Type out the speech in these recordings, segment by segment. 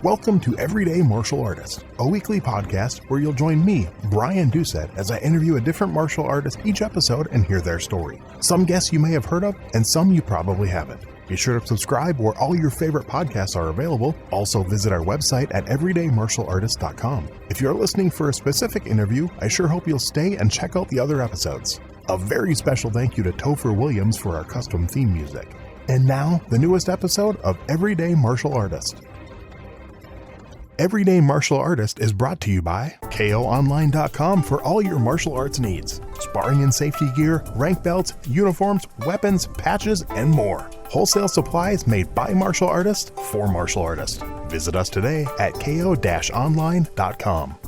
Welcome to Everyday Martial Artist, a weekly podcast where you'll join me, Brian Doucette, as I interview a different martial artist each episode and hear their story. Some guests you may have heard of, and some you probably haven't. Be sure to subscribe where all your favorite podcasts are available. Also visit our website at everydaymartialartist.com. If you're listening for a specific interview, I sure hope you'll stay and check out the other episodes. A very special thank you to Topher Williams for our custom theme music. And now, the newest episode of Everyday Martial Artist. Everyday Martial Artist is brought to you by KOOnline.com for all your martial arts needs. Sparring and safety gear, rank belts, uniforms, weapons, patches, and more. Wholesale supplies made by martial artists for martial artists. Visit us today at ko-online.com.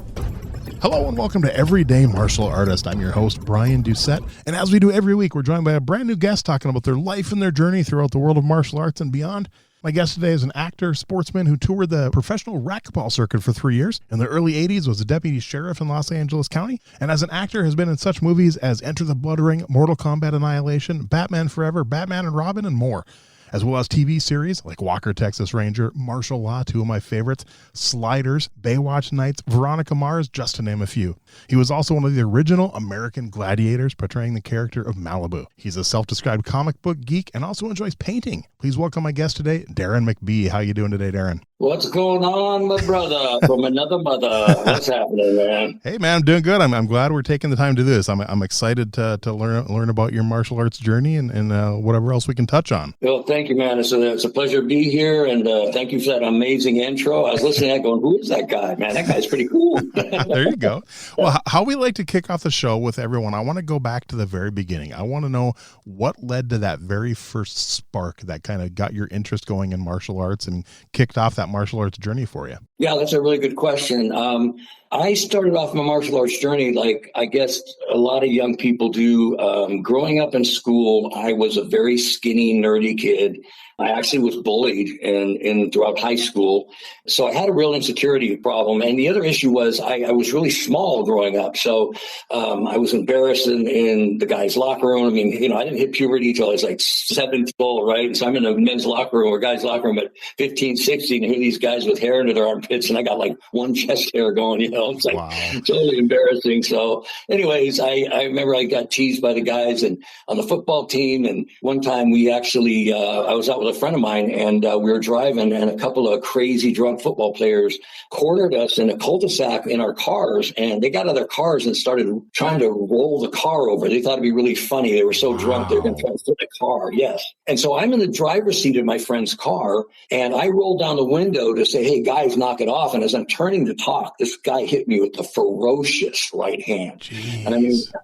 Hello and welcome to Everyday Martial Artist. I'm your host, Brian Doucette, and as we do every week, we're joined by a brand new guest talking about their life and their journey throughout the world of martial arts and beyond. My guest today is an actor, sportsman who toured the professional racquetball circuit for 3 years. In the early 80s, was a deputy sheriff in Los Angeles County, and as an actor has been in such movies as Enter the Blood Ring, Mortal Kombat Annihilation, Batman Forever, Batman and Robin, and more, as well as TV series like Walker, Texas Ranger, Martial Law, two of my favorites, Sliders, Baywatch Nights, Veronica Mars, just to name a few. He was also one of the original American Gladiators, portraying the character of Malibu. He's a self-described comic book geek and also enjoys painting. Please welcome my guest today, Deron McBee. How you doing today, Deron? What's going on, my brother from another mother? What's happening, man? Hey, man, I'm doing good. I'm glad we're taking the time to do this. I'm excited to learn about your martial arts journey and whatever else we can touch on. Well, thank you, man. It's a pleasure to be here, and thank you for that amazing intro. I was listening to that going, who is that guy, man? That guy's pretty cool. There you go. Well, how we like to kick off the show with everyone, I want to go back to the very beginning. I want to know what led to that very first spark that kind of got your interest going in martial arts and kicked off that martial arts journey for you. Yeah, that's a really good question. I started off my martial arts journey like I guess a lot of young people do. Growing up in school, I was a very skinny, nerdy kid. I actually was bullied throughout high school. So I had a real insecurity problem. And the other issue was I was really small growing up. So I was embarrassed in the guys' locker room. I mean, I didn't hit puberty until I was like 7 years old, right? So I'm in a men's locker room or guys' locker room at 15, 16. And these guys with hair under their armpits, and I got like one chest hair going, It's like totally embarrassing. So anyways, I remember I got teased by the guys and on the football team. And one time we actually, I was out with a friend of mine and we were driving and a couple of crazy drunk football players cornered us in a cul-de-sac in our cars, and they got out of their cars and started trying to roll the car over. They thought it'd be really funny. They were so drunk they were going to try to flip the car. Yes. And so I'm in the driver's seat of my friend's car and I rolled down the window to say, hey guys, knock it off. And as I'm turning to talk, this guy hit me with a ferocious right hand. Jeez. And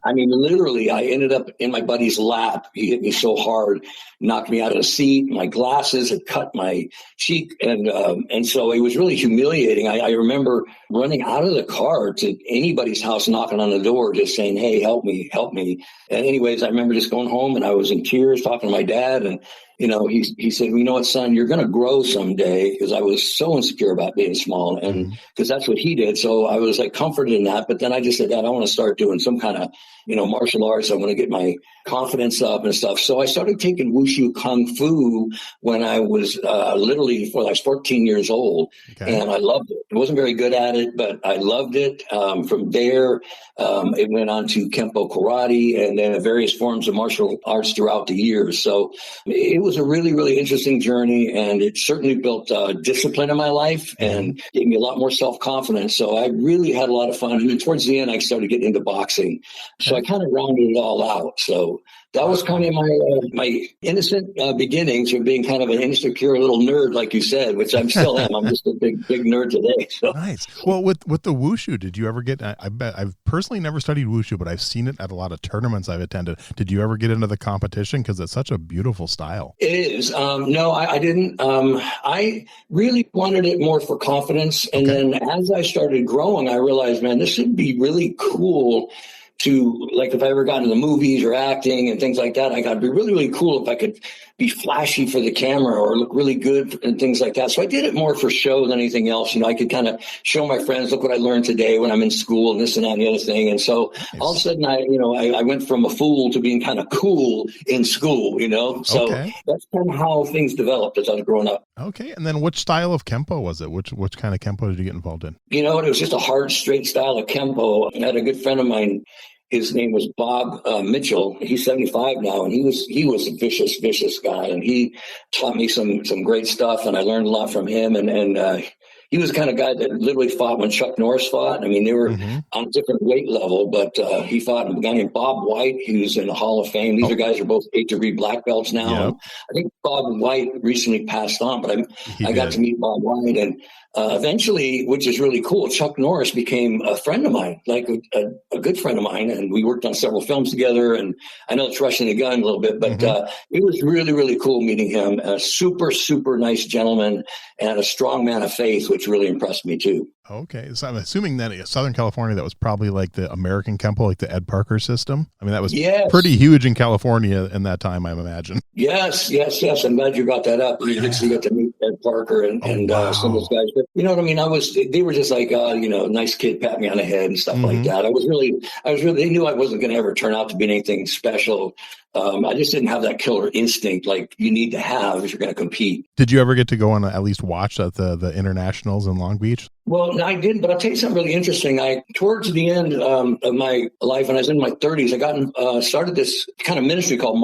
I mean, literally I ended up in my buddy's lap. He hit me so hard, knocked me out of the seat. My glasses had cut my cheek. And so it was really humiliating. I remember running out of the car to anybody's house, knocking on the door, just saying, hey, help me. And anyways, I remember just going home and I was in tears talking to my dad. And he said, well, you know what, son, you're going to grow someday, because I was so insecure about being small, and because that's what he did. So I was like comforted in that. But then I just said, Dad, I want to start doing some kind of, martial arts. I want to get my confidence up and stuff. So I started taking wushu kung fu when I was literally before I was 14 years old. Okay. And I loved it. I wasn't very good at it, but I loved it. From there, it went on to Kempo karate and then various forms of martial arts throughout the years. So it was a really, really interesting journey, and it certainly built discipline in my life and gave me a lot more self-confidence. So I really had a lot of fun. And then towards the end, I started getting into boxing. So I kind of rounded it all out. So that was kind of my innocent beginnings of being kind of an insecure little nerd, like you said, which I still am. I'm just a big nerd today. So. Nice. Well, with the wushu, did you ever get? I bet I've personally never studied wushu, but I've seen it at a lot of tournaments I've attended. Did you ever get into the competition? Because it's such a beautiful style. It is. No, I didn't. I really wanted it more for confidence, and then as I started growing, I realized, man, this would be really cool. To, like, if I ever got into the movies or acting and things like that, I got to be really, really cool if I could be flashy for the camera or look really good and things like that. So I did it more for show than anything else. I could kind of show my friends, look what I learned today when I'm in school and this and that and the other thing. And so all of a sudden I went from a fool to being kind of cool in school, So that's kind of how things developed as I was growing up. Okay. And then which style of Kempo was it? Which kind of Kempo did you get involved in? You know, it was just a hard, straight style of Kempo. I had a good friend of mine. His name was Bob Mitchell. He's 75 now, and he was a vicious guy, and he taught me some great stuff, and I learned a lot from him. And he was the kind of guy that literally fought when Chuck Norris fought. I mean, they were on a different weight level, but he fought a guy named Bob White, who's in the Hall of Fame. These are guys who are both 8th-degree black belts now. Yep. I think Bob White recently passed on, but I got to meet Bob White, and eventually, which is really cool, Chuck Norris became a friend of mine, like a good friend of mine, and we worked on several films together. And I know it's rushing the gun a little bit, but it was really, really cool meeting him. A super, super nice gentleman and a strong man of faith, which really impressed me too. Okay. So I'm assuming that in Southern California, that was probably like the American Kempo, like the Ed Parker system. I mean, that was pretty huge in California in that time, I imagine. Yes. I'm glad you brought that up. You actually got to meet Ed Parker and some of those guys. But you know what I mean? They were just like, nice kid, pat me on the head and stuff like that. I was really, they knew I wasn't going to ever turn out to be anything special. I just didn't have that killer instinct like you need to have if you're going to compete. Did you ever get to go on at least watch at the internationals in Long Beach? Well, I didn't, but I'll tell you something really interesting. Towards the end of my life, when I was in my 30s, I started this kind of ministry called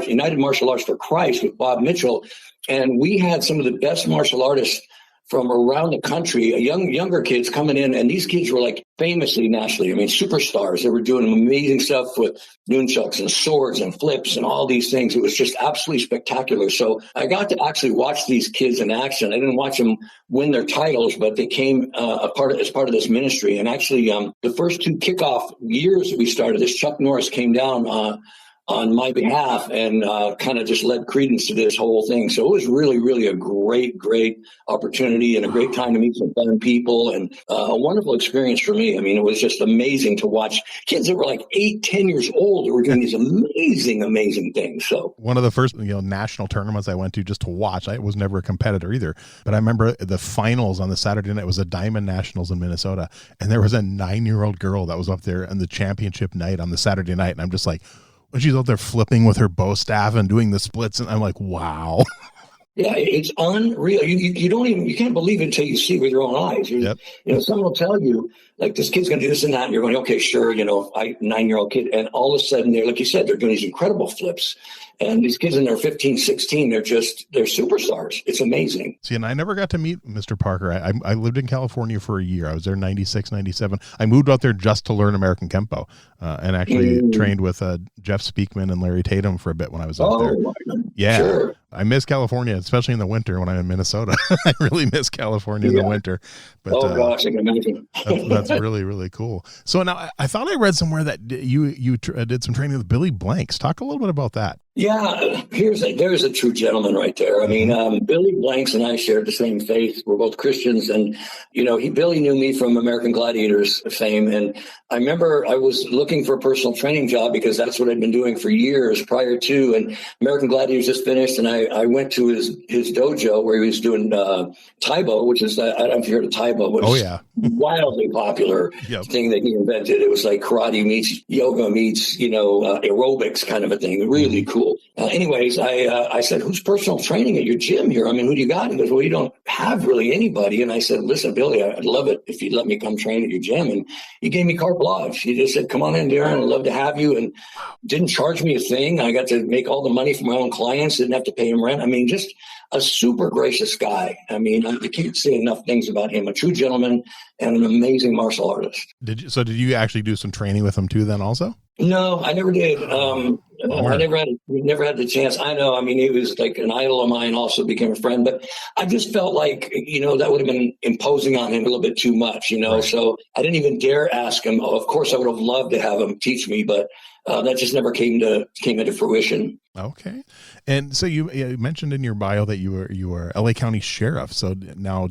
United Martial Arts for Christ with Bob Mitchell. And we had some of the best martial artists from around the country, younger kids coming in, and these kids were like famously nationally. I mean, superstars. They were doing amazing stuff with nunchucks and swords and flips and all these things. It was just absolutely spectacular. So I got to actually watch these kids in action. I didn't watch them win their titles, but they came as part of this ministry. And actually, the first 2 kickoff years that we started this, Chuck Norris came down on my behalf and kind of just led credence to this whole thing. So it was really, really a great opportunity and a great time to meet some fun people and a wonderful experience for me. I mean, it was just amazing to watch kids that were like 8, 10 years old that were doing these amazing things. So one of the first, national tournaments I went to just to watch, I was never a competitor either, but I remember the finals on the Saturday night. It was a Diamond Nationals in Minnesota. And there was a 9-year-old girl that was up there on the championship night on the Saturday night. And I'm just like, when she's out there flipping with her bow staff and doing the splits, and I'm like, wow. Yeah, it's unreal. You can't believe it until you see it with your own eyes. Someone will tell you, like, this kid's going to do this and that, and you're going, okay, sure, 9-year-old kid. And all of a sudden, they're, like you said, they're doing these incredible flips. And these kids in their 15, 16, they're superstars. It's amazing. See, and I never got to meet Mr. Parker. I lived in California for a year. I was there 96, 97. I moved out there just to learn American Kempo and actually trained with Jeff Speakman and Larry Tatum for a bit when I was out there. Yeah. Sure. I miss California, especially in the winter when I'm in Minnesota. I really miss California in the winter. But, gosh, I can imagine. That's really, really cool. So now I thought I read somewhere that you did some training with Billy Blanks. Talk a little bit about that. Yeah, there's a true gentleman right there. I mean, Billy Blanks and I shared the same faith. We're both Christians, and Billy knew me from American Gladiators fame. And I remember I was looking for a personal training job because that's what I'd been doing for years prior to. And American Gladiators just finished, and I went to his dojo where he was doing Taibo, which is I don't know if you heard of Taibo, but wildly popular thing that he invented. It was like karate meets yoga meets aerobics kind of a thing. Really cool. Anyways, I said, who's personal training at your gym here? I mean, who do you got? He goes, well, you don't have really anybody. And I said, listen, Billy, I'd love it if you'd let me come train at your gym. And he gave me carte blanche. He just said, come on in, Deron. I'd love to have you. And didn't charge me a thing. I got to make all the money for my own clients. Didn't have to pay him rent. I mean, just a super gracious guy. I mean, I can't say enough things about him. A true gentleman and an amazing martial artist. Did you actually do some training with him too then also? No, I never did. I never had the chance. I know. I mean, he was like an idol of mine, also became a friend, but I just felt like, that would have been imposing on him a little bit too much, Right. So I didn't even dare ask him. Of course, I would have loved to have him teach me, but that just never came into fruition. Okay. And so you mentioned in your bio that you were LA County Sheriff. So now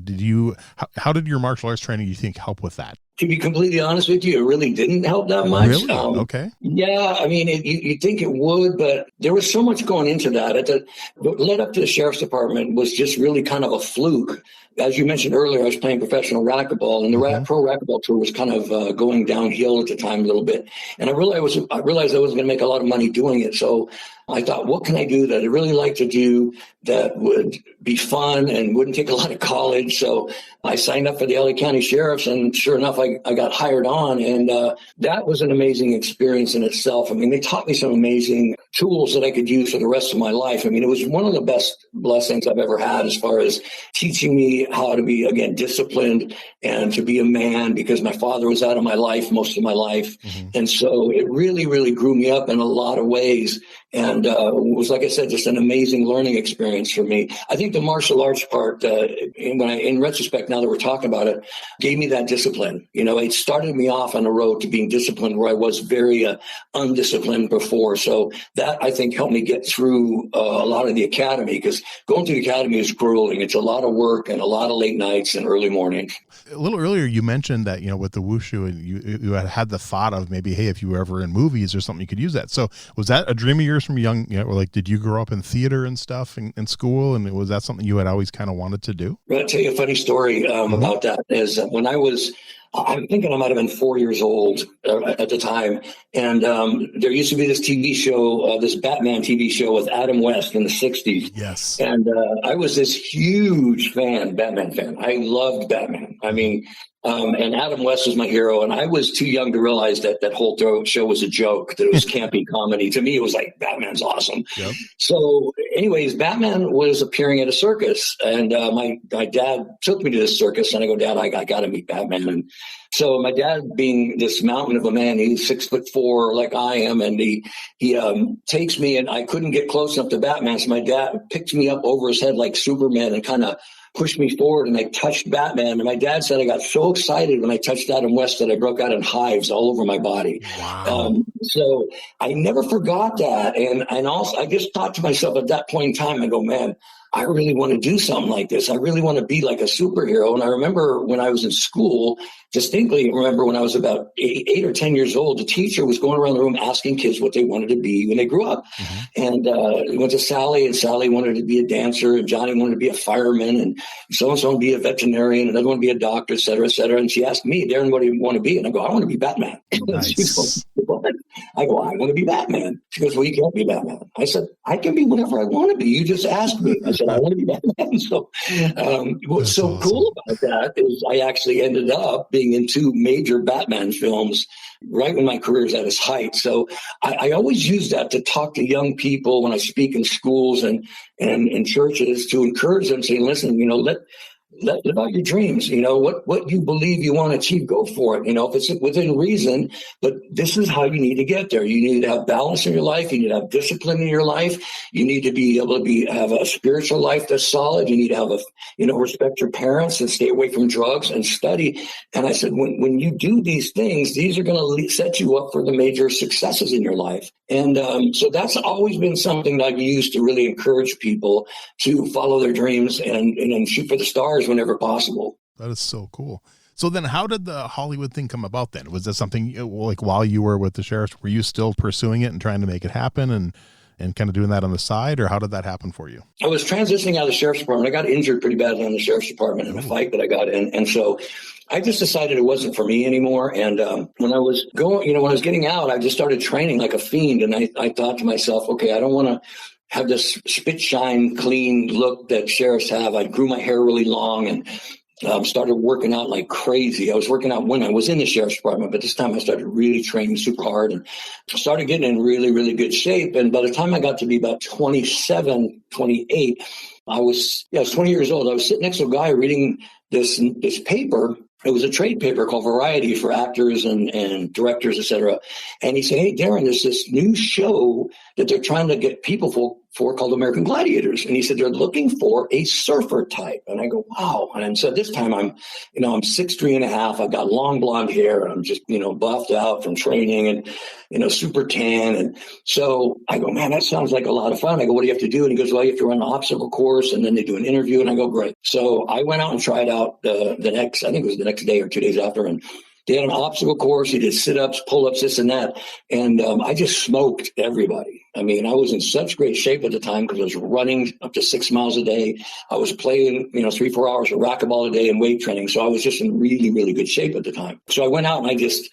how did your martial arts training, you think, help with that? To be completely honest with you, it really didn't help that much. Really? Okay. Yeah, I mean, you'd think it would, but there was so much going into that. What led up to the sheriff's department was just really kind of a fluke. As you mentioned earlier, I was playing professional racquetball, and the pro racquetball tour was kind of going downhill at the time a little bit. And I realized I wasn't going to make a lot of money doing it. So I thought, about what can I do that I really like to do that would be fun and wouldn't take a lot of college. So I signed up for the LA County Sheriff's, and sure enough, I got hired on. And that was an amazing experience in itself. I mean, they taught me some amazing tools that I could use for the rest of my life. I mean, it was one of the best blessings I've ever had as far as teaching me how to be, again, disciplined and to be a man, because my father was out of my life most of my life. Mm-hmm. And so it really, really grew me up in a lot of ways. And was, like I said, just an amazing learning experience for me. I think the martial arts part, in retrospect, now that we're talking about it, gave me that discipline. You know, it started me off on the road to being disciplined where I was very undisciplined before. So that, I think, helped me get through a lot of the academy, because going through the academy is grueling. It's a lot of work and a lot of late nights and early mornings. A little earlier, you mentioned that, you know, with the wushu, and you had the thought of maybe, hey, if you were ever in movies or something, you could use that. So was that a dream of yours from young, you know, or like, did you grow up in theater and stuff in school? And was that something you had always kind of wanted to do? I'll tell you a funny story about that. Is when I'm thinking I might have been 4 years old at the time. And there used to be this TV show, this Batman TV show with Adam West in the 60s. Yes. And I was this huge Batman fan. I loved Batman. I mean, and Adam West was my hero. And I was too young to realize that whole show was a joke, that it was campy comedy. To me, it was like, Batman's awesome. Yep. So anyways, Batman was appearing at a circus. And my dad took me to this circus. And I go, Dad, I got to meet Batman. And so my dad, being this mountain of a man, he's 6'4" like I am. And he takes me, and I couldn't get close enough to Batman. So my dad picked me up over his head like Superman and kind of pushed me forward, and I touched Batman. And my dad said I got so excited when I touched Adam West that I broke out in hives all over my body. Wow. So I never forgot that. And also I just thought to myself at that point in time, I go, man, I really want to do something like this. I really want to be like a superhero. And I remember when I was in school, distinctly remember when I was about 8 or 10 years old, the teacher was going around the room asking kids what they wanted to be when they grew up. Mm-hmm. And we went to Sally, and Sally wanted to be a dancer, and Johnny wanted to be a fireman, and so-and-so wanted to be a veterinarian, and another one to be a doctor, et cetera, et cetera. And she asked me, Deron, what do you want to be? And I go, I want to be Batman. Nice. She goes, what? I go, I want to be Batman. She goes, well, you can't be Batman. I said, I can be whatever I want to be. You just asked me. I said, I want to be Batman. So what's so awesome. Cool about that is I actually ended up being in 2 major Batman films right when my career is at its height. So I always use that to talk to young people when I speak in schools and in churches, to encourage them, saying, listen, you know, live out your dreams. You know, what you believe you want to achieve, go for it. You know, if it's within reason, but this is how you need to get there. You need to have balance in your life. You need to have discipline in your life. You need to be able to have a spiritual life that's solid. You need to have respect your parents and stay away from drugs and study. And I said, when you do these things, these are going to set you up for the major successes in your life. And so that's always been something that I've used to really encourage people to follow their dreams and shoot for the stars whenever possible. That is so cool. So then how did the Hollywood thing come about then? Was that something like while you were with the sheriffs, were you still pursuing it and trying to make it happen and kind of doing that on the side, or how did that happen for you? I was transitioning out of the sheriff's department. I got injured pretty badly in the sheriff's department in a fight that I got in. And so I just decided it wasn't for me anymore. And when I was getting out, I just started training like a fiend. And I thought to myself, okay, I don't want to have this spit shine clean look that sheriffs have. I grew my hair really long and started working out like crazy. I was working out when I was in the sheriff's department, but this time I started really training super hard and started getting in really, really good shape. And by the time I got to be about 27, 28, I was 20 years old. I was sitting next to a guy reading this paper. It was a trade paper called Variety for actors and directors, et cetera. And he said, hey, Deron, there's this new show that they're trying to get people for called American Gladiators. And he said, they're looking for a surfer type. And I go, wow. And so this time I'm 6'3.5". I've got long blonde hair. And I'm just, buffed out from training and, super tan. And so I go, man, that sounds like a lot of fun. I go, what do you have to do? And he goes, well, you have to run an obstacle course. And then they do an interview. And I go, great. So I went out and tried out the next day or 2 days after. And they had an obstacle course. He did sit-ups, pull-ups, this and that. And I just smoked everybody. I mean, I was in such great shape at the time because I was running up to 6 miles a day. I was playing, 3-4 hours of racquetball a day and weight training. So I was just in really, really good shape at the time. So I went out and I just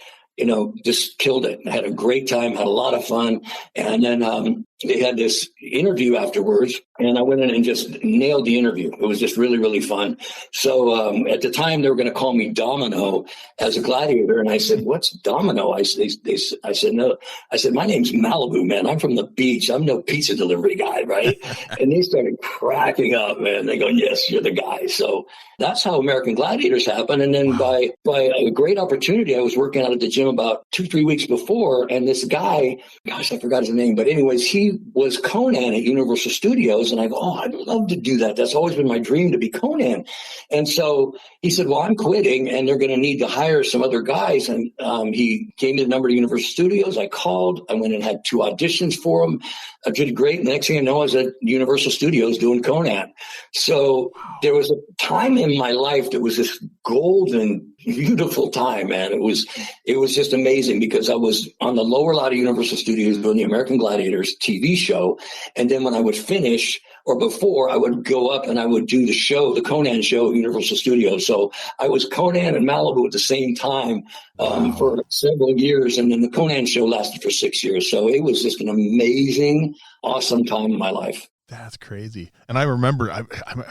killed it. I had a great time, had a lot of fun. And then they had this interview afterwards, and I went in and just nailed the interview. It was just really, really fun. So at the time, they were going to call me Domino as a gladiator, and I said, "What's Domino?" I said, "No." I said, "My name's Malibu, man. I'm from the beach. I'm no pizza delivery guy, right?" And they started cracking up, man. They go, "Yes, you're the guy." So that's how American Gladiators happened. And then by a great opportunity, I was working out at the gym about 2-3 weeks before, and this guy, gosh, I forgot his name, but anyways, he was Conan at Universal Studios, and I go, "Oh, I'd love to do that. That's always been my dream, to be Conan." And so he said, "Well, I'm quitting, and they're going to need to hire some other guys." And he gave me the number to Universal Studios. I called. I went and had 2 auditions for him. I did great. And the next thing I know, I was at Universal Studios doing Conan. So there was a time in my life that was this golden, beautiful time, man. It was just amazing, because I was on the lower lot of Universal Studios doing the American Gladiators TV show. And then when I would finish, or before, I would go up and I would do the show, the Conan show at Universal Studios. So I was Conan and Malibu at the same time for several years. And then the Conan show lasted for 6 years. So it was just an amazing, awesome time in my life. That's crazy. And I remember I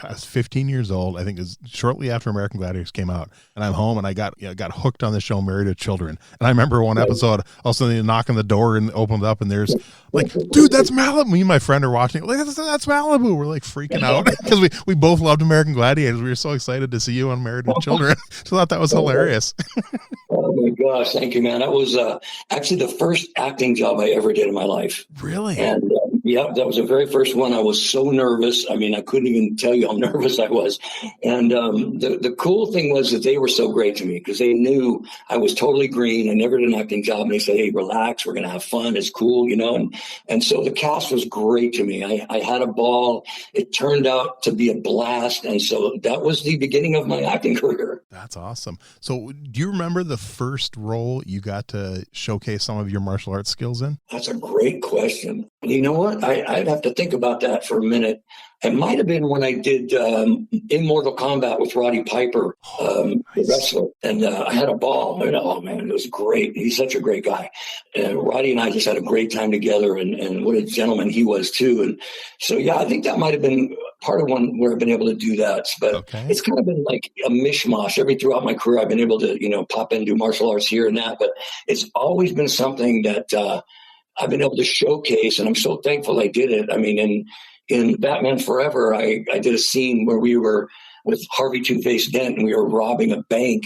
was 15 years old. I think it was shortly after American Gladiators came out, and I'm home, and I got hooked on the show Married with Children. And I remember one episode, all of a sudden they knock on the door and opened up, and there's like, "Dude, that's Malibu." Me and my friend are watching it. Like, that's Malibu. We're like freaking out because we both loved American Gladiators. We were so excited to see you on Married with Children. So I thought that was hilarious. Oh my gosh. Thank you, man. That was actually the first acting job I ever did in my life. Really? And yeah, that was the very first one. I was so nervous. I mean, I couldn't even tell you how nervous I was. And the cool thing was that they were so great to me, because they knew I was totally green. I never did an acting job. And they said, "Hey, relax. We're going to have fun. It's cool," you know. And so the cast was great to me. I had a ball. It turned out to be a blast. And so that was the beginning of my acting career. That's awesome. So do you remember the first role you got to showcase some of your martial arts skills in? That's a great question. You know what? I'd have to think about that for a minute. It might have been when I did in Mortal Kombat with Roddy Piper, the wrestler. And I had a ball. And, oh, man, it was great. He's such a great guy. And Roddy and I just had a great time together. And what a gentleman he was, too. And so, yeah, I think that might have been part of one where I've been able to do that. But It's kind of been like a mishmash. Throughout my career, I've been able to, pop in and do martial arts here and that. But it's always been something that I've been able to showcase. And I'm so thankful I did it. I mean, in Batman Forever, I did a scene where we were with Harvey Two-Face Dent, and we were robbing a bank,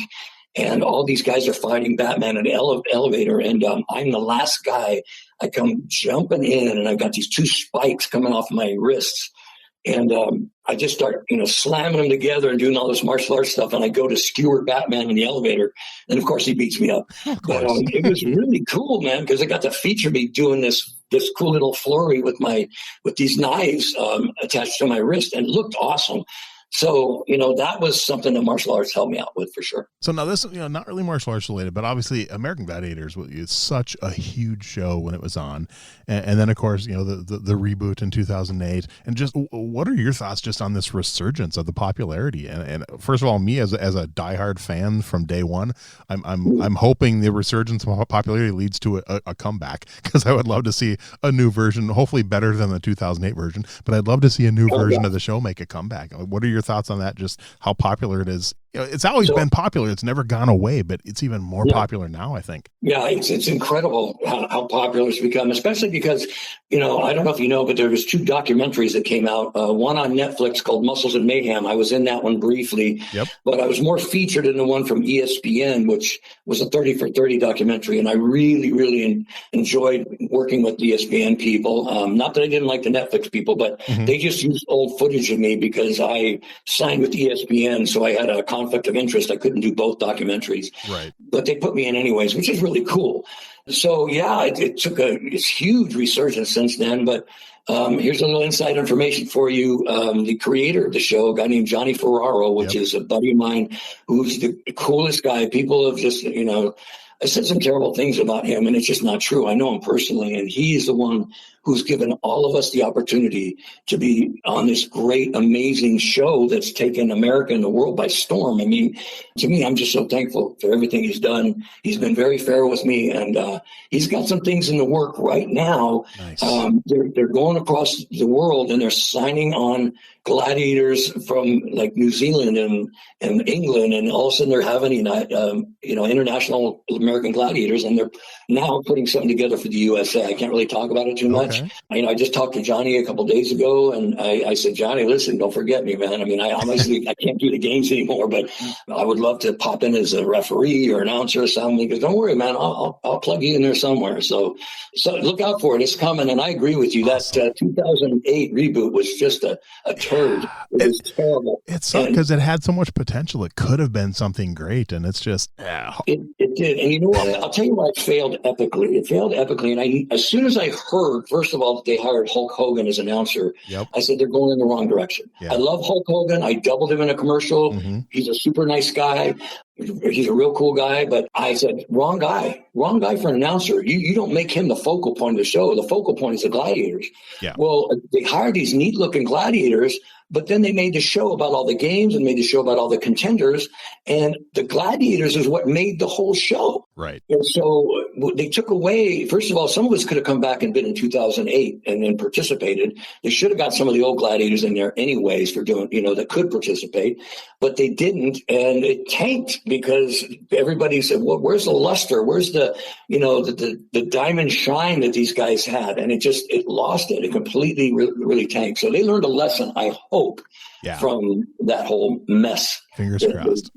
and all these guys are fighting Batman in an elevator, and I'm the last guy. I come jumping in, and I've got these 2 spikes coming off my wrists, and I just start, slamming them together and doing all this martial arts stuff, and I go to skewer Batman in the elevator, and of course he beats me up. But it was really cool, man, because I got to feature me doing this cool little flurry with these knives attached to my wrist, and it looked awesome. So, that was something that martial arts helped me out with for sure. So now this, not really martial arts related, but obviously American Gladiators was such a huge show when it was on. And then, of course, the reboot in 2008. And just what are your thoughts just on this resurgence of the popularity? And first of all, me as a diehard fan from day one, I'm hoping the resurgence of popularity leads to a comeback, because I would love to see a new version, hopefully better than the 2008 version, but I'd love to see a new version of the show make a comeback. What are your thoughts on that? Just how popular it is. It's always been popular. It's never gone away, but it's even more popular now, I think. Yeah, it's incredible how popular it's become, especially because, I don't know if you know, but there was 2 documentaries that came out, one on Netflix called Muscles and Mayhem. I was in that one briefly, but I was more featured in the one from ESPN, which was a 30 for 30 documentary. And I really, really enjoyed working with ESPN people. Not that I didn't like the Netflix people, but they just used old footage of me because I signed with ESPN. So I had a conflict of interest. I couldn't do both documentaries, right? But they put me in anyways, which is really cool. So yeah, it took it's huge resurgence since then. But here's a little inside information for you. The creator of the show, a guy named Johnny Ferraro, which is a buddy of mine, who's the coolest guy. People have just, I said some terrible things about him, and it's just not true. I know him personally, and he's the one who's given all of us the opportunity to be on this great, amazing show that's taken America and the world by storm. I mean, to me, I'm just so thankful for everything he's done. He's been very fair with me, and he's got some things in the work right now. Nice. They're going across the world, and they're signing on gladiators from like New Zealand and England, and all of a sudden they're having international American gladiators, and they're now putting something together for the USA. I can't really talk about it too much. I just talked to Johnny a couple of days ago, and I said, Johnny, listen, don't forget me, man. I mean, I can't do the games anymore, but I would love to pop in as a referee or announcer or something. He goes, don't worry, man, I'll plug you in there somewhere. So look out for it. It's coming. And I agree with you. Awesome. That 2008 reboot was just a turd. It was terrible. It sucked because it had so much potential. It could have been something great, and it's just it did. And you know what? I'll tell you why it failed epically. It failed epically, and as soon as I heard, first of all, that they hired Hulk Hogan as announcer, I said they're going in the wrong direction. I love Hulk Hogan. I doubled him in a commercial. He's a super nice guy. He's a real cool guy, but I said, wrong guy for an announcer. You don't make him the focal point of the show. The focal point is the gladiators. Yeah. Well, they hired these neat looking gladiators, but then they made the show about all the games and made the show about all the contenders. And the gladiators is what made the whole show. Right. And so they took away, first of all, some of us could have come back and been in 2008 and then participated. They should have got some of the old gladiators in there anyways for doing, that could participate, but they didn't. And it tanked because everybody said, well, where's the luster? Where's the diamond shine that these guys had? And it lost it. It completely really tanked. So they learned a lesson, I hope, from that whole mess. Fingers crossed.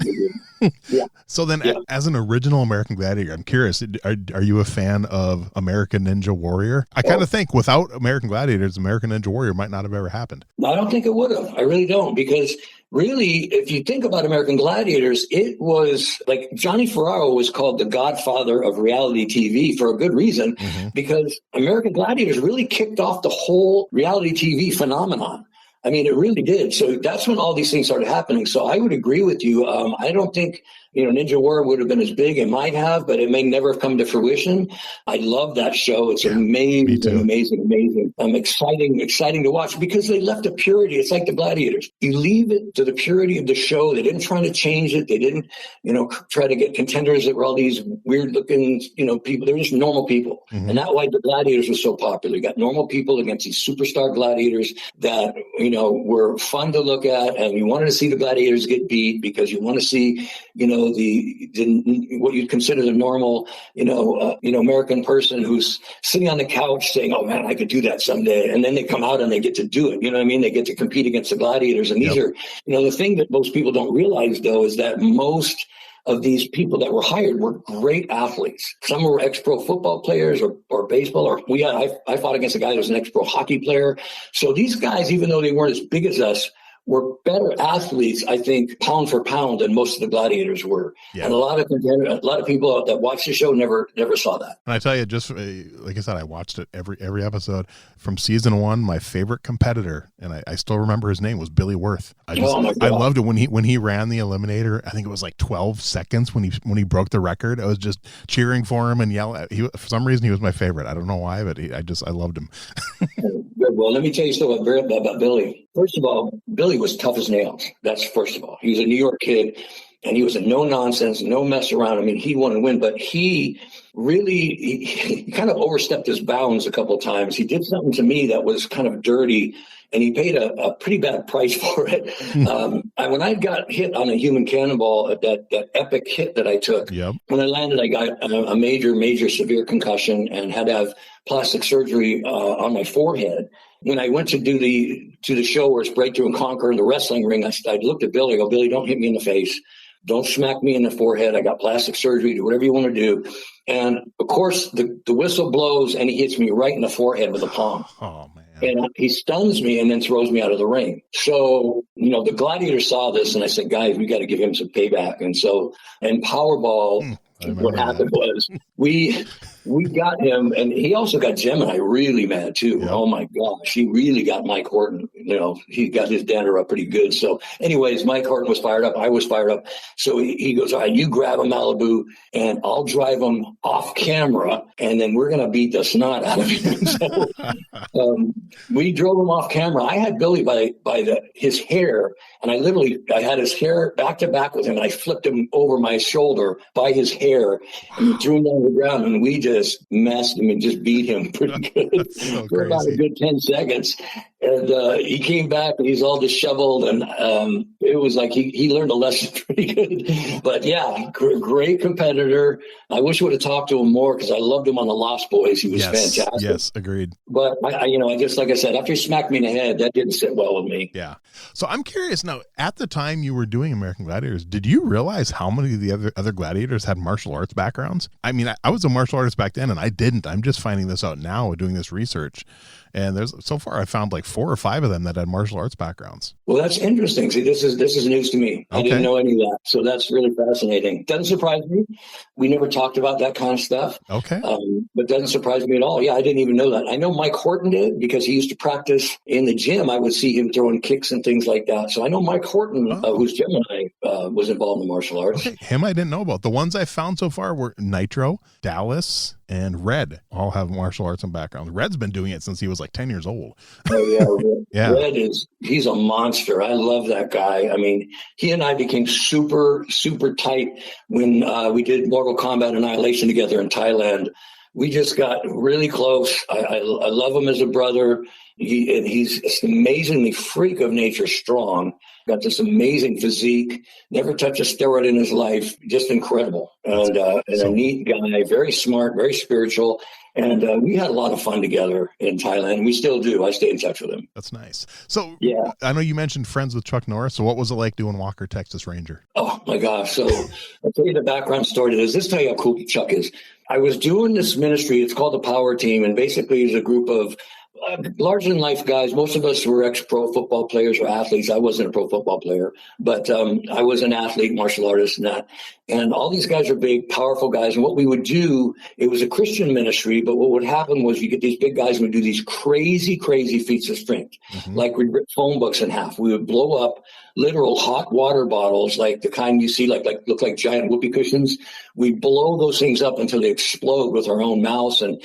So then, as an original American Gladiator, I'm curious, are you a fan of American Ninja Warrior? I kind of think without American Gladiators, American Ninja Warrior might not have ever happened. I don't think it would have. I really don't, because really, if you think about American Gladiators, it was like Johnny Ferraro was called the godfather of reality TV for a good reason, because American Gladiators really kicked off the whole reality TV phenomenon. I mean, it really did. So that's when all these things started happening. So I would agree with you. I don't think, Ninja Warrior would have been as big. It might have, but it may never have come to fruition. I love that show. It's amazing, amazing. Exciting to watch because they left the purity. It's like the Gladiators. You leave it to the purity of the show. They didn't try to change it. They didn't, try to get contenders that were all these weird looking, people. They were just normal people. And that's why the Gladiators was so popular. You got normal people against these superstar gladiators that, were fun to look at. And you wanted to see the gladiators get beat because you want to see, the what you'd consider the normal, American person who's sitting on the couch saying, oh man, I could do that someday. And then they come out and they get to do it. You know what I mean? They get to compete against the gladiators. And these are, the thing that most people don't realize though, is that most of these people that were hired were great athletes. Some were ex-pro football players or baseball, or I fought against a guy that was an ex-pro hockey player. So these guys, even though they weren't as big as us, were better athletes, I think, pound for pound than most of the gladiators were. Yeah. And a lot of people that watched the show never saw that. And I tell you, just like I said, I watched it every episode from season 1. My favorite competitor, and I still remember his name, was Billy Worth. I loved it when he ran the Eliminator. I think it was like 12 seconds when he broke the record. I was just cheering for him and yelling. For some reason, he was my favorite. I don't know why, but I loved him. Well, let me tell you something about Billy. First of all, Billy was tough as nails. That's first of all. He was a New York kid, and he was a no-nonsense, no mess around. I mean, he wanted to win, but he kind of overstepped his bounds a couple of times. He did something to me that was kind of dirty, and he paid a pretty bad price for it. When I got hit on a human cannonball, that epic hit that I took, when I landed, I got a major severe concussion and had to have plastic surgery on my forehead. When I went to do the show where it's Breakthrough and Conquer in the wrestling ring, I looked at Billy. I go, Billy, don't hit me in the face. Don't smack me in the forehead. I got plastic surgery. Do whatever you want to do. And of course, the whistle blows and he hits me right in the forehead with a palm. Oh man! And he stuns me and then throws me out of the ring. So the Gladiator saw this, and I said, guys, we got to give him some payback. And Powerball. What happened was we got him, and he also got Gemini really mad too. Yep. Oh my gosh, he really got Mike Horton. He got his dander up pretty good. So, anyways, Mike Horton was fired up. I was fired up. So he goes, all right, you grab a Malibu, and I'll drive him off camera, and then we're gonna beat the snot out of him. So, we drove him off camera. I had Billy by his hair, and I had his hair back to back with him, and I flipped him over my shoulder by his hair, and threw him on the ground, and we just messed him and just beat him pretty good so for about a good 10 seconds. And he came back and he's all disheveled, and it was like he learned a lesson pretty good. But yeah, great competitor. I wish I would have talked to him more because I loved him on the Lost Boys. He was fantastic. Yes, agreed. But I just, like I said, after he smacked me in the head, that didn't sit well with me. Yeah. So I'm curious now, at the time you were doing American Gladiators, did you realize how many of the other gladiators had martial arts backgrounds? I mean, I was a martial artist back then and I didn't. I'm just finding this out now doing this research. And so far I found like 4 or 5 of them that had martial arts backgrounds. Well, that's interesting. See, this is news to me. I didn't know any of that. So that's really fascinating. Doesn't surprise me. We never talked about that kind of stuff. Okay. But doesn't surprise me at all. Yeah, I didn't even know that. I know Mike Horton did because he used to practice in the gym. I would see him throwing kicks and things like that. So I know Mike Horton, who's Gemini, was involved in martial arts. Okay. Him I didn't know about. The ones I found so far were Nitro, Dallas, and Red all have martial arts and backgrounds. Red's been doing it since he was like 10 years old. Oh, yeah. Red he's a monster. I love that guy. I mean, he and I became super, super tight when we did Mortal Kombat Annihilation together in Thailand. We just got really close. I love him as a brother. He's amazingly freak of nature strong. Got this amazing physique. Never touched a steroid in his life. Just incredible. And a neat guy. Very smart. Very spiritual. And we had a lot of fun together in Thailand. We still do. I stay in touch with him. That's nice. So yeah, I know you mentioned friends with Chuck Norris. So what was it like doing Walker, Texas Ranger? Oh my gosh. So I'll tell you the background story to this. This tell you how cool Chuck is. I was doing this ministry. It's called the Power Team. And basically it's a group of larger than life guys. Most of us were ex-pro football players or athletes. I wasn't a pro football player, but I was an athlete, martial artist, and that. And all these guys are big, powerful guys. And what we would do, it was a Christian ministry, but what would happen was you get these big guys who would do these crazy, crazy feats of strength. Mm-hmm. Like we'd rip phone books in half. We would blow up literal hot water bottles, like the kind you see, like look like giant whoopee cushions. We blow those things up until they explode with our own mouths. And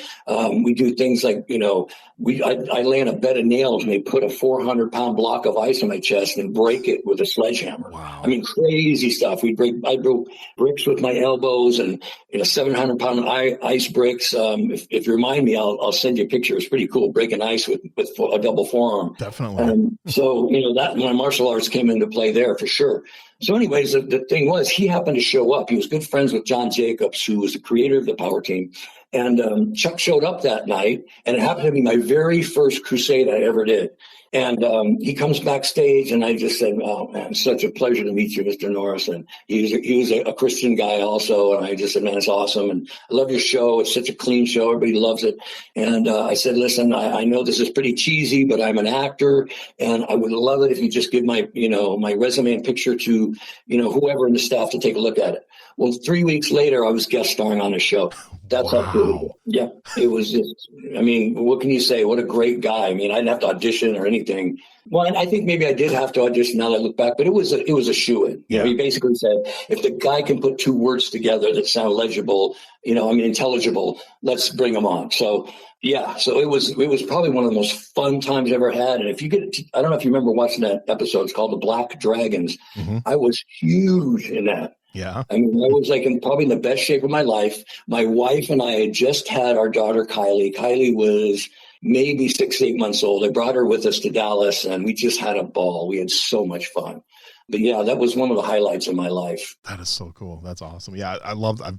we do things like, I lay in a bed of nails and they put a 400-pound block of ice on my chest and break it with a sledgehammer. Wow. I mean, crazy stuff. I broke bricks with my elbows and 700-pound ice bricks. If you remind me, I'll send you a picture. It's pretty cool breaking ice with a double forearm. Definitely. So that my martial arts came into play there for sure. So anyways, the thing was, he happened to show up. He was good friends with John Jacobs, who was the creator of the Power Team. And Chuck showed up that night, and it happened to be my very first crusade I ever did. And he comes backstage, and I just said, "Oh man, it's such a pleasure to meet you, Mr. Norris." And he was a Christian guy also, and I just said, "Man, it's awesome, and I love your show. It's such a clean show. Everybody loves it." And I said, "Listen, I know this is pretty cheesy, but I'm an actor, and I would love it if you just give my my resume and picture to whoever in the staff to take a look at it." Well, 3 weeks later, I was guest starring on the show. That's how cool. Yeah, it was just. I mean, what can you say? What a great guy. I mean, I didn't have to audition or anything. Well, I think maybe I did have to audition now that I look back, but it was a shoo-in. Yeah. He basically said, if the guy can put 2 words together that sound legible, intelligible, let's bring him on. So yeah, so it was probably one of the most fun times I ever had. And I don't know if you remember watching that episode. It's called The Black Dragons. Mm-hmm. I was huge in that. Yeah. I mean, I was probably in the best shape of my life. My wife and I had just had our daughter, Kylie. Kylie was maybe 6-8 months old. I brought her with us to Dallas, and we just had a ball. We had so much fun. But yeah, that was one of the highlights of my life. That is so cool. That's awesome. Yeah,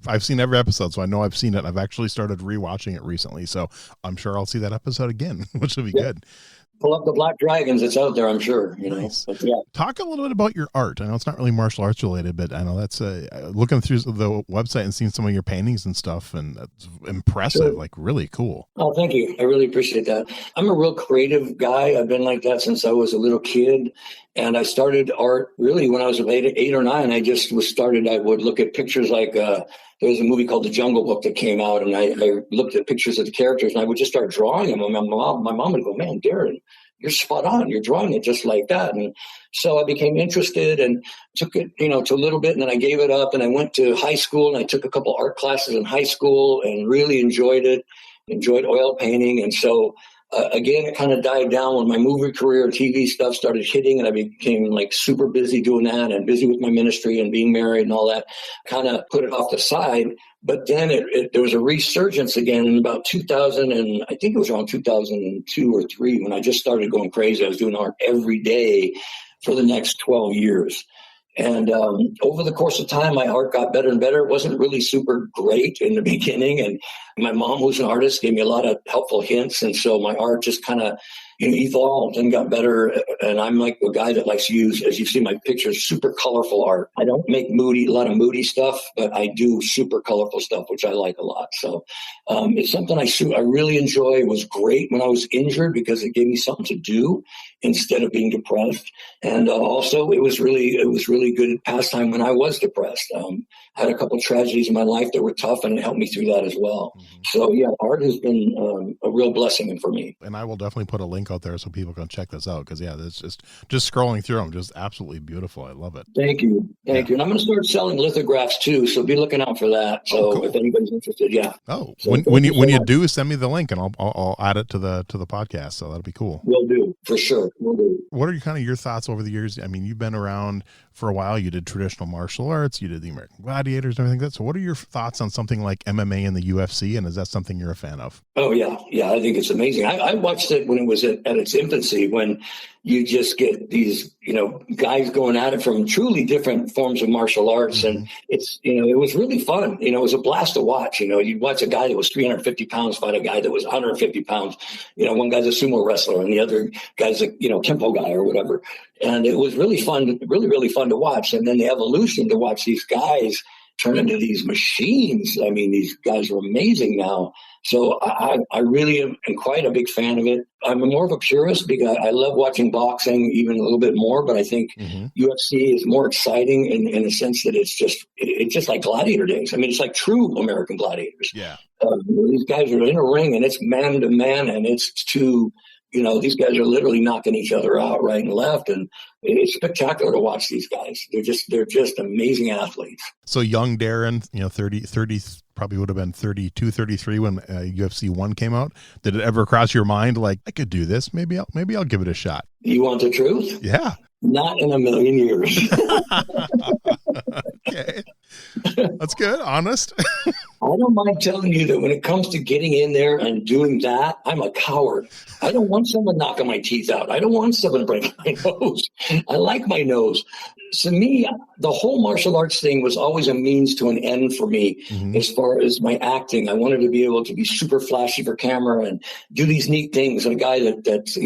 I've seen every episode, so I know I've seen it. I've actually started rewatching it recently, so I'm sure I'll see that episode again, which will be good. Pull up The Black Dragons. It's out there, I'm sure. Nice. But, yeah. Talk a little bit about your art. I know it's not really martial arts related, but I know that's looking through the website and seeing some of your paintings and stuff, and that's impressive, like really cool. Oh, thank you. I really appreciate that. I'm a real creative guy. I've been like that since I was a little kid. And I started art really when I was 8 or 9. I would look at pictures like there was a movie called The Jungle Book that came out, and I looked at pictures of the characters, and I would just start drawing them. And my mom would go, "Man, Deron, you're spot on. You're drawing it just like that." And so I became interested and took it, to a little bit, and then I gave it up, and I went to high school, and I took a couple art classes in high school and really enjoyed it, enjoyed oil painting. And so again, it kind of died down when my movie career and TV stuff started hitting, and I became like super busy doing that and busy with my ministry and being married and all that, kind of put it off the side. But then there was a resurgence again in about 2000, and I think it was around 2002 or 3 when I just started going crazy. I was doing art every day for the next 12 years. And over the course of time, my art got better and better. It wasn't really super great in the beginning. And my mom, who's an artist, gave me a lot of helpful hints. And so my art just kind of evolved and got better. And I'm like a guy that likes to use, as you see my pictures, super colorful art. I don't make a lot of moody stuff, but I do super colorful stuff, which I like a lot. So it's something I really enjoy. It was great when I was injured because it gave me something to do instead of being depressed. And also it was really good pastime when I was depressed. I had a couple of tragedies in my life that were tough, and it helped me through that as well. Mm-hmm. So yeah, art has been a real blessing for me. And I will definitely put a link out there so people can check this out, because it's just scrolling through them, just absolutely beautiful. I love it. Thank you. And I'm going to start selling lithographs too, so be looking out for that. So cool. If anybody's interested, yeah. Oh, so when you do, send me the link and I'll add it to the podcast. So that'll be cool. Will do, for sure. Will do. What are your thoughts over the years? I mean, you've been around for a while. You did traditional martial arts. You did the American Gladiators and everything like that. So what are your thoughts on something like MMA and the UFC? And is that something you're a fan of? Oh, yeah. Yeah, I think it's amazing. I watched it when it was at its infancy, when you just get these, guys going at it from truly different forms of martial arts. Mm-hmm. And it's, it was really fun. It was a blast to watch. You'd watch a guy that was 350 pounds fight a guy that was 150 pounds. One guy's a sumo wrestler and the other guy's a, Kempo guy or whatever. And it was really fun, really, really fun to watch. And then the evolution to watch these guys turn into these machines. I mean, these guys are amazing now. So I really am quite a big fan of it. I'm more of a purist because I love watching boxing even a little bit more, but I think UFC is more exciting in the sense that it's just like Gladiator days. I mean, it's like true American Gladiators. Yeah. These guys are in a ring and it's man to man, and it's two. These guys are literally knocking each other out right and left, and it's spectacular to watch these guys. They're just amazing athletes. So young Deron, 30 probably would have been 32, 33 when UFC 1 came out. Did it ever cross your mind, like, I could do this? Maybe I'll give it a shot. You want the truth? Yeah. Not in a million years. Okay. That's good. Honest. I don't mind telling you that when it comes to getting in there and doing that, I'm a coward. I don't want someone knocking my teeth out. I don't want someone breaking my nose. I like my nose. To me, the whole martial arts thing was always a means to an end for me. As far as my acting. I wanted to be able to be super flashy for camera and do these neat things. And a guy that's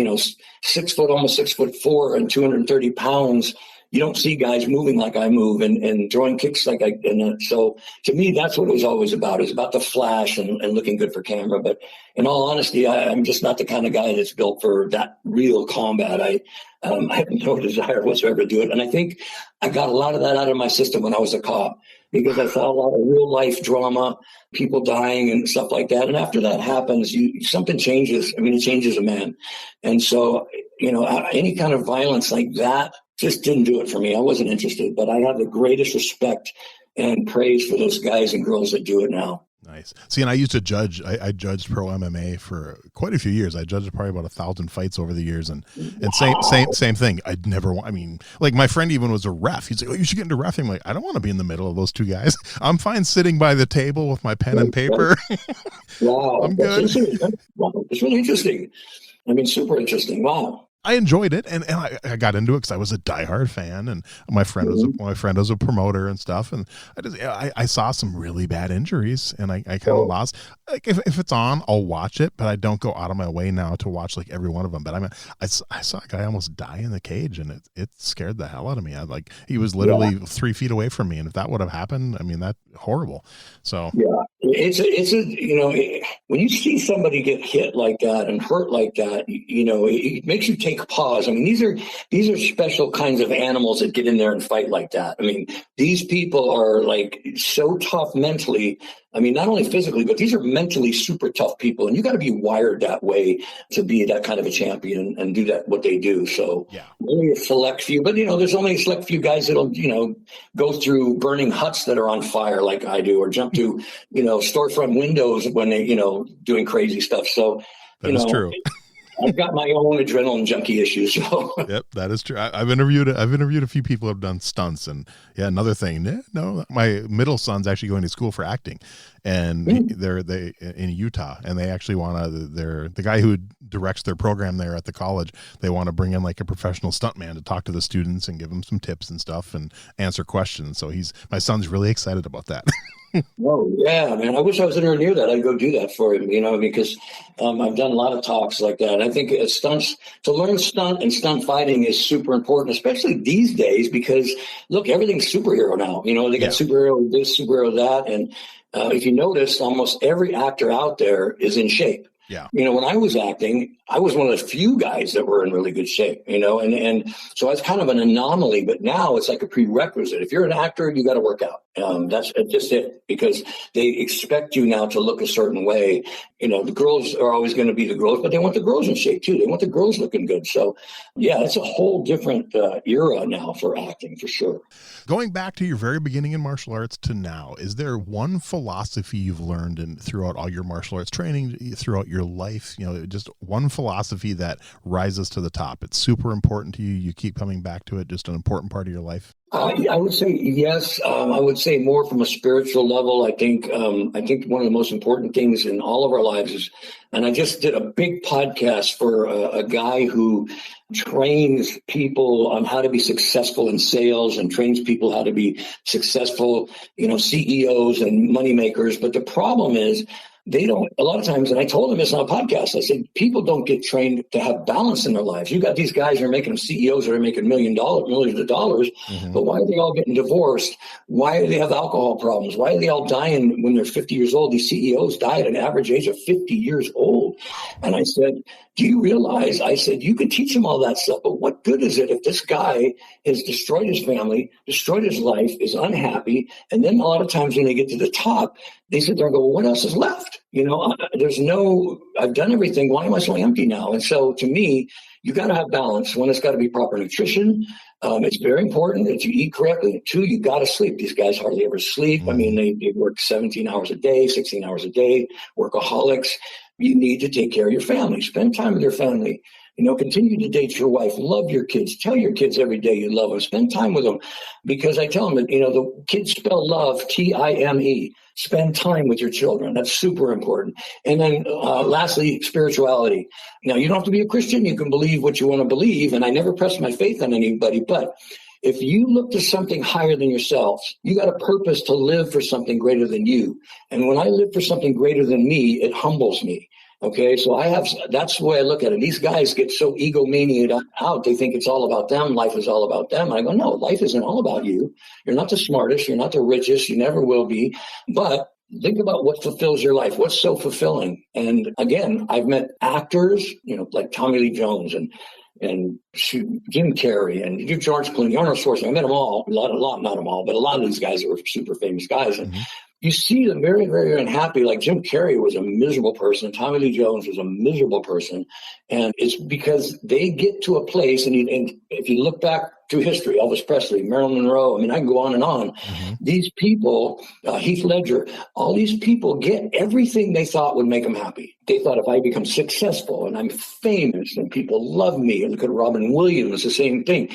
6 foot, almost 6'4" and 230 pounds. You don't see guys moving like I move and throwing kicks like I. So to me, that's what it was always about. It was about the flash and looking good for camera. But in all honesty, I'm just not the kind of guy that's built for that real combat. I have no desire whatsoever to do it. And I think I got a lot of that out of my system when I was a cop, because I saw a lot of real life drama, people dying and stuff like that. And after that happens, something changes. I mean, it changes a man. And so, any kind of violence like that just didn't do it for me. I wasn't interested, but I have the greatest respect and praise for those guys and girls that do it now. Nice. See, and I used to judge. I judged pro MMA for quite a few years. I judged probably about 1,000 fights over the years, and same thing. I'd never. I mean, like my friend even was a ref. He's like, "Oh, you should get into reffing." I'm like, I don't want to be in the middle of those two guys. I'm fine sitting by the table with my pen and paper. Wow, I'm good. Wow, it's really interesting. I mean, super interesting. Wow. I enjoyed it, and I got into it because I was a diehard fan, and my friend was a promoter and stuff, and I saw some really bad injuries, and I kind of lost. Like if it's on, I'll watch it, but I don't go out of my way now to watch like every one of them. But I saw a guy almost die in the cage, and it scared the hell out of me. He was literally 3 feet away from me, and if that would have happened, I mean, that horrible. So yeah, When you see somebody get hit like that and hurt like that, it makes you take a pause. I mean, these are special kinds of animals that get in there and fight like that. I mean, these people are like so tough mentally. I mean, not only physically, but these are mentally super tough people, and you got to be wired that way to be that kind of a champion and do that what they do. So only a select few, but there's only a select few guys that'll go through burning huts that are on fire like I do, or jump to storefront windows when they doing crazy stuff. So that is true. I've got my own adrenaline junkie issues. So. Yep, that is true. I've interviewed a few people who have done stunts, and another thing. No, my middle son's actually going to school for acting, and they're in Utah, and they actually want to. The guy who directs their program there at the college. They want to bring in like a professional stuntman to talk to the students and give them some tips and stuff and answer questions. So my son's really excited about that. Oh, yeah, man. I wish I was anywhere near that. I'd go do that for him, because I've done a lot of talks like that. And I think to learn stunt and stunt fighting is super important, especially these days, because, look, everything's superhero now. They got superhero this, superhero that. And if you notice, almost every actor out there is in shape. Yeah. When I was acting, I was one of the few guys that were in really good shape, and so I was kind of an anomaly, but now it's like a prerequisite. If you're an actor, you got to work out. That's just it, because they expect you now to look a certain way. The girls are always going to be the girls, but they want the girls in shape too. They want the girls looking good. So yeah, it's a whole different era now for acting, for sure. Going back to your very beginning in martial arts to now, is there one philosophy you've learned throughout all your martial arts training, throughout your life, just one philosophy that rises to the top? It's super important to you. You keep coming back to it, just an important part of your life. I would say yes. I would say more from a spiritual level. I think one of the most important things in all of our lives is, and I just did a big podcast for a guy who trains people on how to be successful in sales and trains people how to be successful, CEOs and moneymakers. But the problem is, they don't, a lot of times, and I told them this on a podcast, I said, people don't get trained to have balance in their lives. You got these guys who are making them CEOs that are making millions of dollars, but why are they all getting divorced? Why do they have alcohol problems? Why are they all dying when they're 50 years old? These CEOs die at an average age of 50 years old. And I said, do you realize, I said, you can teach them all that stuff, but what good is it if this guy has destroyed his family, destroyed his life, is unhappy, and then a lot of times when they get to the top, they sit there and go, well, what else is left? I've done everything. Why am I so empty now? And so to me, you got to have balance. One, it's got to be proper nutrition. It's very important that you eat correctly. Two, you got to sleep. These guys hardly ever sleep. I mean, they work 17 hours a day, 16 hours a day, workaholics. You need to take care of your family. Spend time with your family. Continue to date your wife. Love your kids. Tell your kids every day you love them. Spend time with them. Because I tell them that, the kids spell love, Time. Spend time with your children. That's super important. And then lastly, spirituality. Now, you don't have to be a Christian. You can believe what you want to believe. And I never press my faith on anybody. But if you look to something higher than yourself, you got a purpose to live for something greater than you. And when I live for something greater than me, it humbles me. Okay, so that's the way I look at it. These guys get so egomaniac out. They think it's all about them. Life is all about them. And I go, no, life isn't all about you. You're not the smartest. You're not the richest. You never will be. But think about what fulfills your life. What's so fulfilling? And again, I've met actors, like Tommy Lee Jones and Jim Carrey and George Clooney, Arnold Schwarzenegger. I met them all. Not them all, but a lot of these guys were super famous guys. And you see them very, very unhappy. Like Jim Carrey was a miserable person. Tommy Lee Jones was a miserable person. And it's because they get to a place, and if you look back through history, Elvis Presley, Marilyn Monroe, I can go on and on. These people, Heath Ledger, all these people get everything they thought would make them happy. They thought, if I become successful and I'm famous and people love me, and look at Robin Williams, the same thing.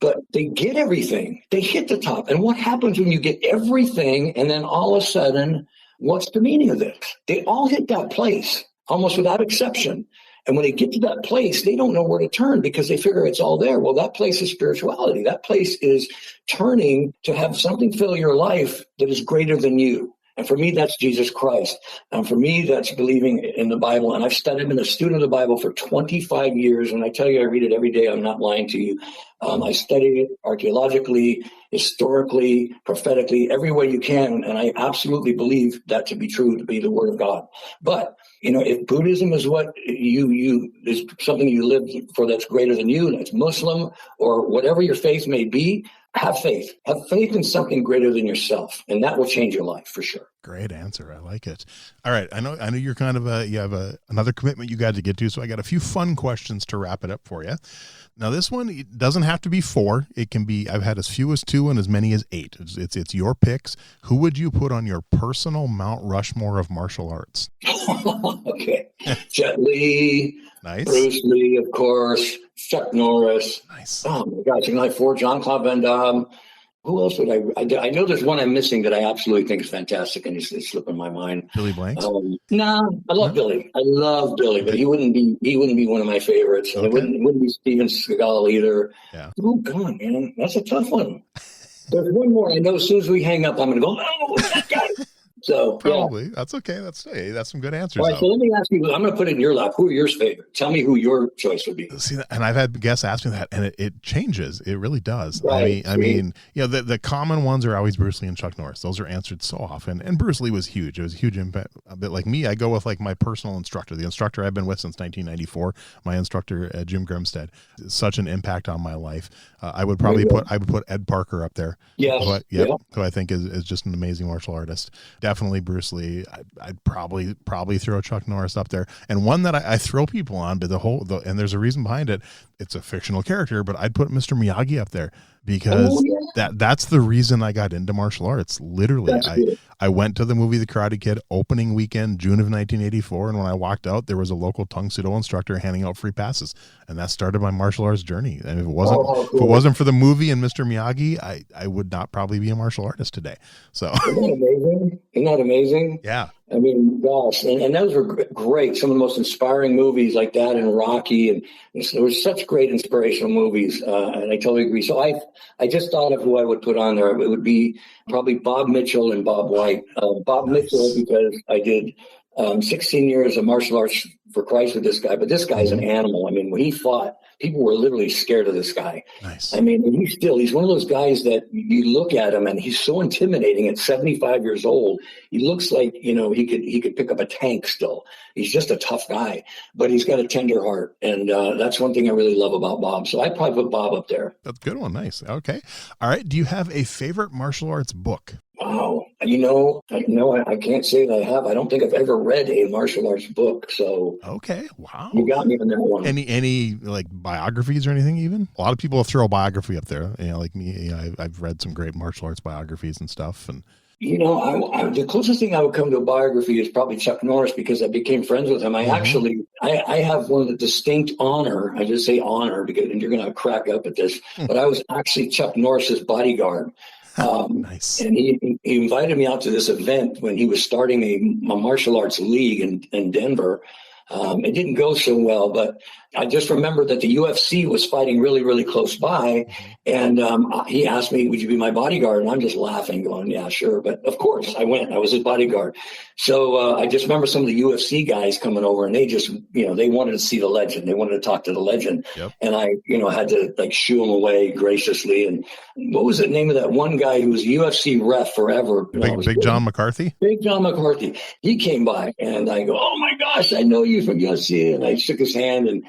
But they get everything. They hit the top. And what happens when you get everything and then all of a sudden, what's the meaning of this? They all hit that place, almost without exception. And when they get to that place, they don't know where to turn because they figure it's all there. Well, that place is spirituality. That place is turning to have something fill your life that is greater than you. And for me, that's Jesus Christ. And for me, that's believing in the Bible. And I've studied, been a student of the Bible for 25 years. And I tell you, I read it every day. I'm not lying to you. I study it archaeologically, historically, prophetically, every way you can. And I absolutely believe that to be true, to be the word of God. But, if Buddhism is what you is something you live for that's greater than you, and it's Muslim or whatever your faith may be, have faith. Have faith in something greater than yourself, and that will change your life for sure. Great answer. I like it. All right. I know you're kind of you have another commitment you got to get to. So I got a few fun questions to wrap it up for you. Now this one, it doesn't have to be 4. It can be, I've had as few as 2 and as many as 8. It's your picks. Who would you put on your personal Mount Rushmore of martial arts? Okay. Jet Li. Nice. Bruce Lee, of course. Chuck Norris. Nice. Oh my gosh. Like 4, Jean-Claude Van Damme. Who else would I know there's one I'm missing that I absolutely think is fantastic, and it's slipping my mind. Billy Blanks? No, I love Billy. I love Billy, but he wouldn't be one of my favorites. And Okay. it wouldn't be Steven Seagal either. Yeah. Oh, God, man. That's a tough one. There's one more. I know as soon as we hang up, I'm going to go, oh, that guy. So, Probably. yeah. That's okay. That's some good answers. All right, so let me ask you, I'm going to put it in your lap. Who are your favorite? Tell me who your choice would be. See, and I've had guests ask me that, and it changes. It really does. Right. I mean, the common ones are always Bruce Lee and Chuck Norris. Those are answered so often. And Bruce Lee was huge. It was a huge impact. A bit like me, I go with like my personal instructor, the instructor I've been with since 1994. My instructor, Jim Grimstead, such an impact on my life. I would probably put Ed Parker up there. Yes. Who I think is just an amazing martial artist. Definitely Bruce Lee. I'd probably throw Chuck Norris up there. And one that I throw people on, but and there's a reason behind it. It's a fictional character, but I'd put Mr. Miyagi up there because that's the reason I got into martial arts. Literally, I went to the movie The Karate Kid opening weekend, June of 1984, and when I walked out, there was a local Tung Sudo instructor handing out free passes, and that started my martial arts journey. And if it wasn't for the movie and Mr. Miyagi, I would not probably be a martial artist today. So Isn't that amazing? Isn't that amazing? Yeah. I mean, gosh, and those were great. Some of the most inspiring movies like that, and Rocky, and there were such great inspirational movies. And I totally agree. So I just thought of who I would put on there. It would be probably Bob Mitchell and Bob White. Bob Mitchell, because I did 16 years of martial arts for Christ with this guy, but this guy's an animal. I mean, when he fought, people were literally scared of this guy. Nice. I mean, and he's one of those guys that you look at him and he's so intimidating at 75 years old. He looks like, he could pick up a tank still. He's just a tough guy, but he's got a tender heart. And that's one thing I really love about Bob. So I'd probably put Bob up there. That's a good one. Nice. Okay. All right. Do you have a favorite martial arts book? Wow. I can't say that I have. I don't think I've ever read a martial arts book. So okay. Wow. You got me on that one. Any like biographies or anything even? A lot of people throw a biography up there. Like me, I've read some great martial arts biographies and stuff. And the closest thing I would come to a biography is probably Chuck Norris, because I became friends with him. I have one of the distinct honor. I just say honor because you're going to crack up at this, but I was actually Chuck Norris's bodyguard. Nice. And he invited me out to this event when he was starting a martial arts league in Denver. It didn't go so well, but I just remember that the UFC was fighting really, really close by. And he asked me, would you be my bodyguard? And I'm just laughing, going, yeah, sure. But of course I went. I was his bodyguard. So I just remember some of the UFC guys coming over, and they just, they wanted to see the legend. They wanted to talk to the legend. Yep. And I, had to like shoo him away graciously. And what was the name of that one guy who was a UFC ref forever? Big John McCarthy? Big John McCarthy. He came by, and I go, oh my gosh, I know you from UFC. And I shook his hand, and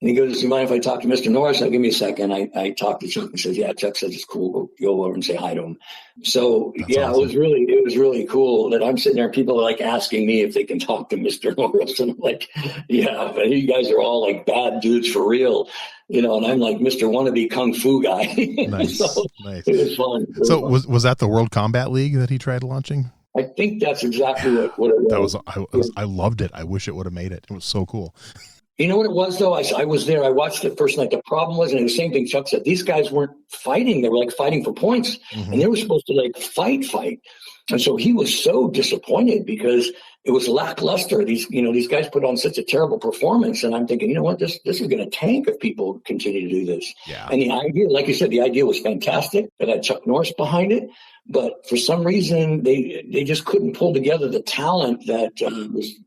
he goes, do you mind if I talk to Mr. Norris? Give me a second. I talked to Chuck and says, yeah, Chuck says it's cool. Go over and say hi to him. So that's awesome. It was really cool that I'm sitting there. People are like asking me if they can talk to Mr. Norris. And I'm like, yeah, but you guys are all like bad dudes for real. And I'm like Mr. Wannabe Kung Fu guy. Nice. So nice. It was fun. So was that the World Combat League that he tried launching? I think that's exactly what it was. I loved it. I wish it would have made it. It was so cool. You know what it was, though? I was there. I watched it first night. The problem was, and the same thing Chuck said, these guys weren't fighting. They were like fighting for points. And they were supposed to like fight. And so he was so disappointed because it was lackluster. These guys put on such a terrible performance. And I'm thinking, you know what, this is going to tank if people continue to do this. Yeah. And the idea, like you said, the idea was fantastic. It had Chuck Norris behind it. But for some reason, they just couldn't pull together the talent that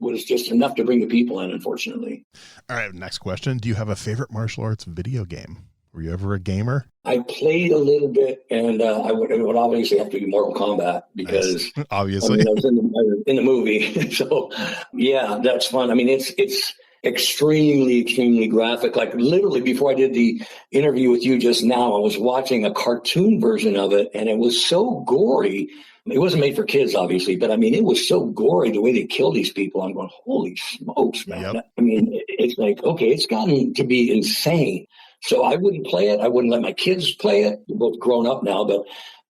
was just enough to bring the people in, unfortunately. All right, next question. Do you have a favorite martial arts video game? Were you ever a gamer? I played a little bit, and it would obviously have to be Mortal Kombat because nice. Obviously I was in the movie. So yeah, that's fun. I mean, it's extremely graphic. Like literally before I did the interview with you just now, I was watching a cartoon version of it, and it was so gory. It wasn't made for kids, obviously, but I mean, it was so gory the way they kill these people. I'm going, holy smokes, man. Yep. I mean, it's like, okay, it's gotten to be insane. So I wouldn't play it. I wouldn't let my kids play it. They're both grown up now, but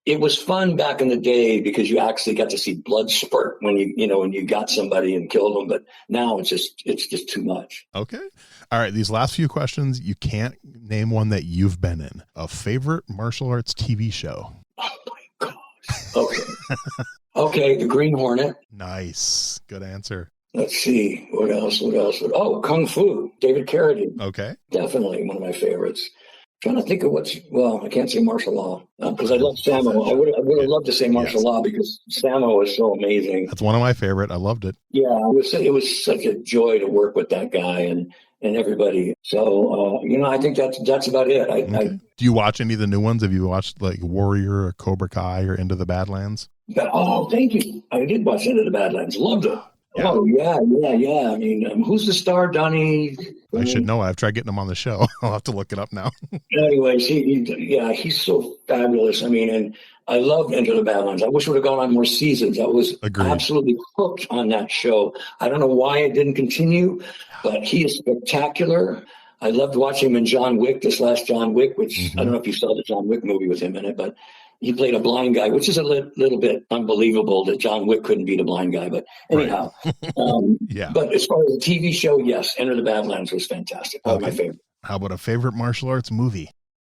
it was fun back in the day because you actually got to see blood spurt when you got somebody and killed them. But now it's just too much. Okay. All right. These last few questions, you can't name one that you've been in. A favorite martial arts TV show? Oh my gosh. Okay. Okay. The Green Hornet. Nice. Good answer. Let's see. What else? Oh, Kung Fu. David Carradine. Okay. Definitely one of my favorites. Trying to think of I can't say martial law because I love Sammo. I would have loved to say martial law because Sammo is so amazing. That's one of my favorite. I loved it. Yeah, it was such a joy to work with that guy and everybody. So, I think that's about it. Okay. Do you watch any of the new ones? Have you watched like Warrior or Cobra Kai or Into the Badlands? Oh, thank you. I did watch Into the Badlands. Loved it. Yeah. Oh, yeah. I mean, who's the star, Donnie? I should know. I've tried getting him on the show. I'll have to look it up now. Anyways, he's so fabulous. I mean, and I love Enter the Badlands. I wish it would have gone on more seasons. I was absolutely hooked on that show. I don't know why it didn't continue, but he is spectacular. I loved watching him in John Wick, this last John Wick, which I don't know if you saw the John Wick movie with him in it, but he played a blind guy, which is a little bit unbelievable that John Wick couldn't beat a blind guy. But anyhow, yeah. But as far as the TV show, yes, Enter the Badlands was fantastic. One of my favorite. How about a favorite martial arts movie?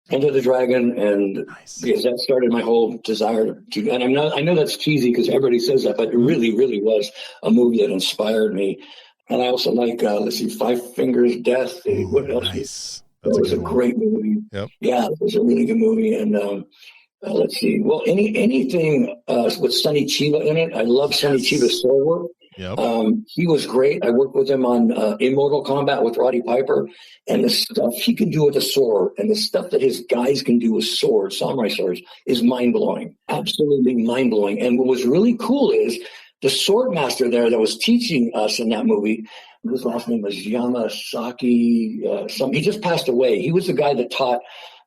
Enter the Dragon, and because that started my whole desire to. And I know that's cheesy because everybody says that, but it really, really was a movie that inspired me. And I also like, Five Fingers Death. What else? Nice. That was a great movie. Yep. Yeah, it was a really good movie. And let's see. Well, anything with Sonny Chiba in it. I love Sonny Chiba's sword work. Yep. He was great. I worked with him on Immortal Kombat with Roddy Piper, and the stuff he can do with a sword and the stuff that his guys can do with swords, samurai swords, is mind-blowing. Absolutely mind-blowing. And what was really cool is the sword master there that was teaching us in that movie, his last name was Yamasaki. He just passed away. He was the guy that taught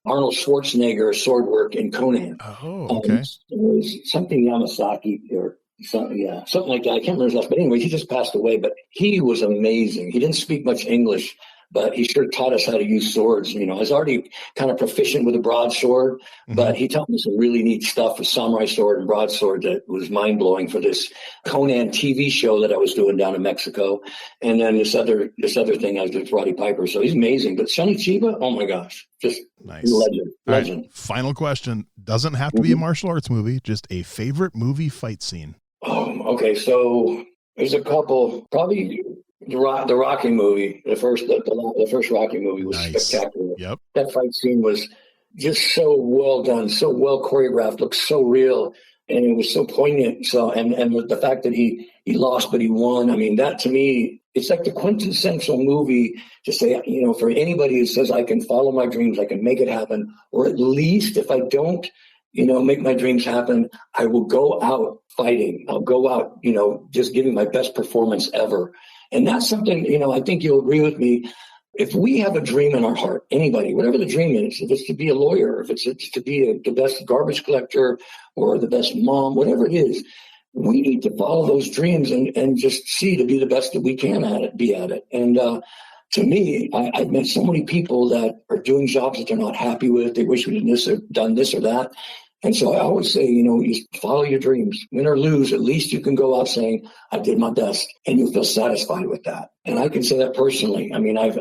Arnold Schwarzenegger sword work in Conan. Oh, okay. It was something Yamasaki or something like that. I can't remember his last, but anyway, he just passed away. But he was amazing. He didn't speak much English, but he sure taught us how to use swords. I was already kind of proficient with a broadsword, but he taught me some really neat stuff with samurai sword and broadsword that was mind blowing for this Conan TV show that I was doing down in Mexico. And then this other thing I was doing with Roddy Piper. So he's amazing. But Sonny Chiba, oh my gosh, just nice. Legend. Right, final question. Doesn't have to be a martial arts movie, just a favorite movie fight scene. Oh, okay. So there's a couple, probably the Rocky movie, the first Rocky movie was spectacular. Yep. That fight scene was just so well done, so well choreographed, looked so real, and it was so poignant. So, and the fact that he lost, but he won. I mean, that to me, it's like the quintessential movie to say, for anybody who says I can follow my dreams, I can make it happen, or at least if I don't, make my dreams happen, I will go out fighting. I'll go out, just giving my best performance ever. And that's something, I think you'll agree with me. If we have a dream in our heart, anybody, whatever the dream is, if it's to be a lawyer, if it's to be the best garbage collector or the best mom, whatever it is, we need to follow those dreams and just see to be the best that we can be at it. And to me, I've met so many people that are doing jobs that they're not happy with. They wish we done this or that. And so I always say, you follow your dreams. Win or lose, at least you can go out saying, I did my best, and you feel satisfied with that. And I can say that personally. I mean, I've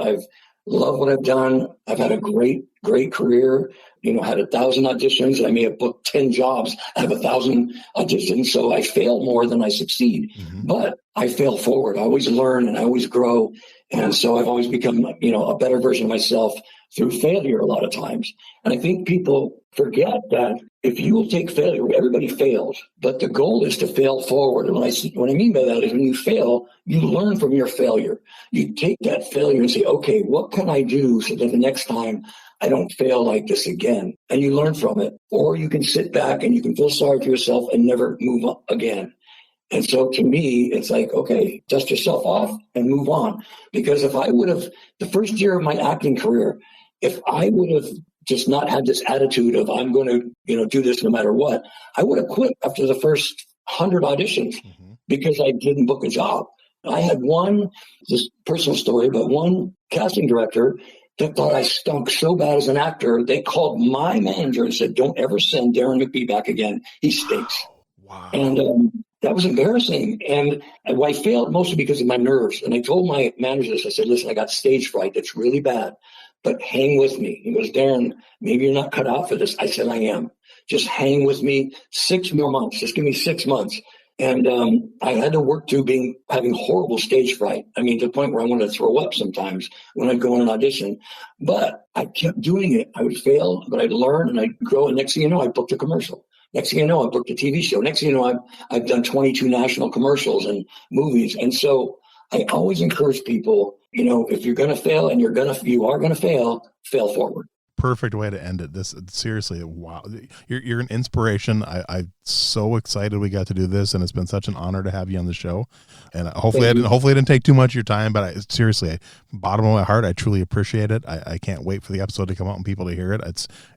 love what I've done. I've had a great career. Had 1,000 auditions. I may have booked 10 jobs. I have 1,000 auditions. So I fail more than I succeed, but I fail forward. I always learn and I always grow. And so I've always become, a better version of myself through failure a lot of times. And I think people forget that if you will take failure, everybody fails, but the goal is to fail forward. And what I mean by that is when you fail, you learn from your failure. You take that failure and say, okay, what can I do so that the next time I don't fail like this again? And you learn from it. Or you can sit back and you can feel sorry for yourself and never move up again. And so to me, it's like, okay, dust yourself off and move on. Because if I would have, the first year of my acting career, if I would have just not had this attitude of I'm going to, do this no matter what, I would have quit after the first 100 auditions because I didn't book a job. I had one, just personal story, but one casting director that thought I stunk so bad as an actor, they called my manager and said, don't ever send Deron McBee back again. He stinks. Wow. And that was embarrassing. And I failed mostly because of my nerves. And I told my manager this. I said, listen, I got stage fright. That's really bad, but hang with me. He goes, Deron, maybe you're not cut out for this. I said, I am. Just hang with me 6 more months. Just give me 6 months. And I had to work through having horrible stage fright. I mean, to the point where I wanted to throw up sometimes when I'd go on an audition. But I kept doing it. I would fail, but I'd learn and I'd grow. And next thing you know, I booked a commercial. Next thing you know, I booked a TV show. Next thing you know, I've done 22 national commercials and movies. And so I always encourage people, if you're going to fail and you are going to fail forward. Perfect way to end it. This seriously, wow, you're an inspiration. I'm so excited we got to do this, and it's been such an honor to have you on the show. And hopefully I didn't take too much of your time, but seriously, bottom of my heart, I truly appreciate it. I can't wait for the episode to come out and people to hear it.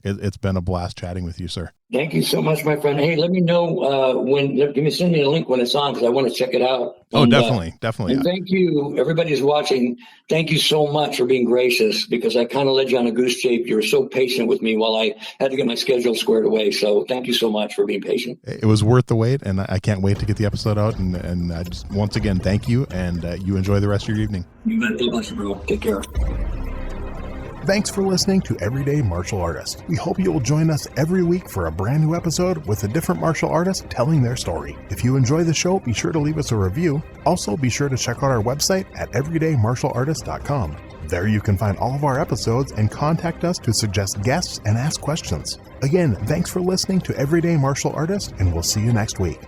It's been a blast chatting with you, sir. Thank you so much, my friend. Hey, let me know send me a link when it's on because I want to check it out. Oh, and, definitely. And thank you, everybody who's watching. Thank you so much for being gracious because I kind of led you on a goose chase. You were so patient with me while I had to get my schedule squared away. So thank you so much for being patient. It was worth the wait, and I can't wait to get the episode out. And I just, once again, thank you, and you enjoy the rest of your evening. You bet. God bless you, bro. Take care. Thanks for listening to Everyday Martial Artist. We hope you will join us every week for a brand new episode with a different martial artist telling their story. If you enjoy the show, be sure to leave us a review. Also, be sure to check out our website at everydaymartialartist.com. There you can find all of our episodes and contact us to suggest guests and ask questions. Again, thanks for listening to Everyday Martial Artist, and we'll see you next week.